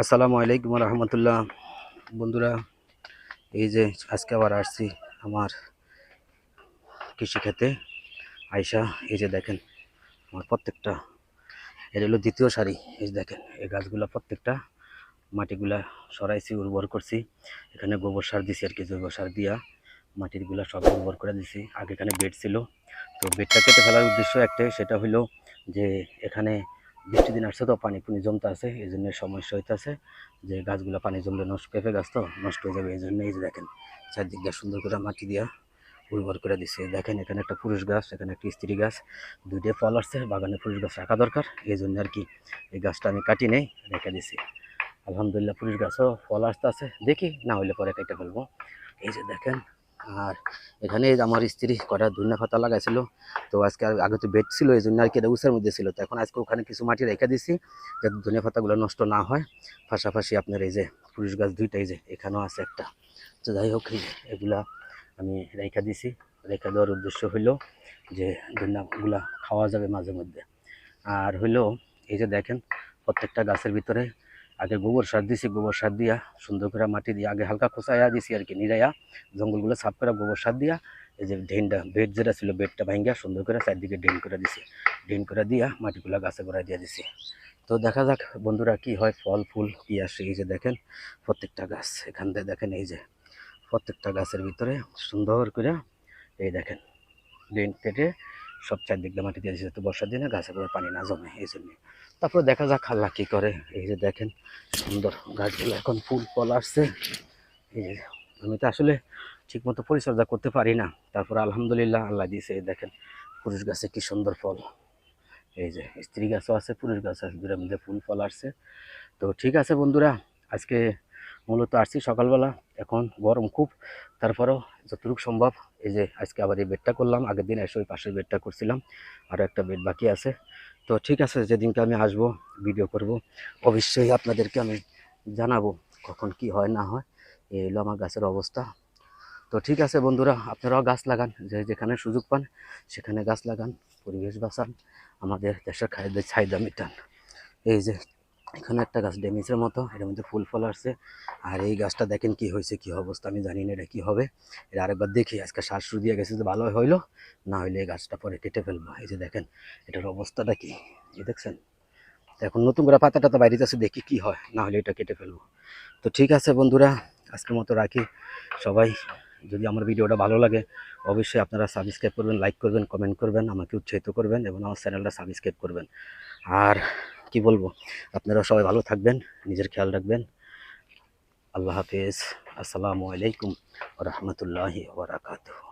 আসসালামু আলাইকুম রহমতুল্লাহ। বন্ধুরা, এই যে আজকে আবার আসছি আমার কৃষিক্ষেতে আইসা। এই যে দেখেন আমার প্রত্যেকটা, এটা হলো দ্বিতীয় সারি। এই যে দেখেন এই গাছগুলা প্রত্যেকটা মাটিগুলা সরাইছি, উর্বর করছি। এখানে গোবর সার দিছি আর কি, জৈব সার দিয়া মাটিরগুলা সব উর্বর করে দিছি। আগে এখানে বেড ছিল, তো বেডটা কেটে ফেলার উদ্দেশ্য একটাই, সেটা হলো যে এখানে বৃষ্টি দিন আসছে তো পানি পুনি জমতে আছে, এই জন্য সমস্যা হইতেছে যে গাছগুলো পানি জমলে নষ্ট, পেঁপে গাছ তো নষ্ট হয়ে যাবে। এই জন্য এই যে দেখেন চারদিক দিয়ে সুন্দর করে মাটি দিয়া উর্বর করে দিচ্ছে। দেখেন এখানে একটা পুরুষ গাছ, এখানে একটা স্ত্রী গাছ, দুইটাই ফল আসছে। বাগানে পুরুষ গাছ রাখা দরকার, এই জন্য আর কি এই গাছটা আমি কাটি নেই, রেখে দিছি। আলহামদুলিল্লাহ পুরুষ গাছও ফল আসতে আছে, দেখি না হইলে পরে কেটে ফেলবো। এই যে দেখেন, আর এখানে আমার স্ত্রী কটা ধনিয়া পাতা লাগাইছিল, তো আজকে আগে তো বেড ছিল এই জন্য আর কি এটা উষার মধ্যে ছিল, তো এখন আজকে ওখানে কিছু মাটি রেখে দিছি যাতে ধনিয়া পাতাগুলো নষ্ট না হয়। পাশাপাশি আপনার এই যে পুরুষ গাছ দুইটাই, যে এখানেও আছে একটা, তো যাই হোক এগুলা আমি রেখে দিছি। রেখে দেওয়ার উদ্দেশ্য হইলো যে ধনিয়াগুলা খাওয়া যাবে মাঝে মধ্যে। আর হইলো এই যে দেখেন প্রত্যেকটা গাছের ভিতরে আগে গোবর সার দিছি, গোবর সার দিয়া সুন্দর করে মাটি দিয়ে আগে হালকা খোঁচাইয়া দিছি আর কি, নিরাইয়া জঙ্গলগুলো সাফ করে গোবর সার দিয়া এই যে ড্রেনটা, বেড যেটা ছিল বেডটা ভাঙ্গিয়া সুন্দর করে চারদিকে ড্রেন করে দিছি। ড্রেন করে দিয়া মাটিগুলো গাছে গোড়ায় দিয়ে দিছি। তো দেখা যাক বন্ধুরা কি হয়, ফল ফুল কি আসে। এই যে দেখেন প্রত্যেকটা গাছ, এখান থেকে দেখেন এই যে প্রত্যেকটা গাছের ভিতরে সুন্দর করে এই দেখেন ড্রেন কেটে সব চারদিক দিয়ে মাটি দিয়ে দিয়েছে, তো বর্ষার দিনে গাছে করে পানি না জমে এই জন্যে। তারপরে দেখা যাক আল্লাহ কী করে। এই যে দেখেন সুন্দর গাছগুলো এখন ফুল ফল আসছে। এই যে আমি তো আসলে ঠিকমতো পরিচর্যা করতে পারি না, তারপর আলহামদুলিল্লাহ আল্লাহ দিয়েছে। এই দেখেন পুরুষ গাছে কি সুন্দর ফল, এই যে স্ত্রী গাছও আছে পুরুষ গাছ আছে, দুটার মধ্যে ফুল ফল আসছে। তো ঠিক আছে বন্ধুরা, আজকে মূলত আসছি সকালবেলা, এখন গরম খুব, তারপরেও যতটুকু সম্ভব এই যে আজকে আবার এই বেডটা করলাম। আগের দিন এসে ওই পাশের বেডটা করছিলাম, আরও একটা বেড বাকি আছে। তো ঠিক আছে, যেদিনকে আমি আসবো ভিডিও করব অবশ্যই আপনাদেরকে আমি জানাবো কখন কি হয় না হয়। এই হলো আমার গাছের অবস্থা। তো ঠিক আছে বন্ধুরা, আপনারাও গাছ লাগান, যে যেখানে সুযোগ পান সেখানে গাছ লাগান, পরিবেশ বাঁচান, আমাদের দেশের খাদ্যের চাহিদা মেটান। এই যে এখানে একটা গাছ ড্যামেজের মতো, এর মধ্যে ফুল ফল আসছে। আর এই গাছটা দেখেন কি হয়েছে, কি অবস্থা আমি জানি না এটা কি হবে। এটা আরেকবার দেখি, আজকে শ্বাস শুরু দিয়ে গেছে, যে ভালো হইলো, না হইলে এই গাছটা পরে কেটে ফেলবো। এই যে দেখেন এটার অবস্থাটা কি, এই দেখছেন। তো এখন নতুন করে পাতা টাতা বাইরে আছে, দেখি কি হয়, না হলে এটা কেটে ফেলবো। তো ঠিক আছে বন্ধুরা, আজকের মতো রাখি। সবাই যদি আমার ভিডিওটা ভালো লাগে অবশ্যই আপনারা সাবস্ক্রাইব করবেন, লাইক করবেন, কমেন্ট করবেন, আমাকে উৎসাহিত করবেন এবং আমার চ্যানেলটা সাবস্ক্রাইব করবেন। আর কি বলবো, আপনারা সবাই ভালো থাকবেন, নিজের খেয়াল রাখবেন। আল্লাহ হাফেজ। আসসালামু আলাইকুম ওয়া রাহমাতুল্লাহি ওয়া বারাকাতুহু।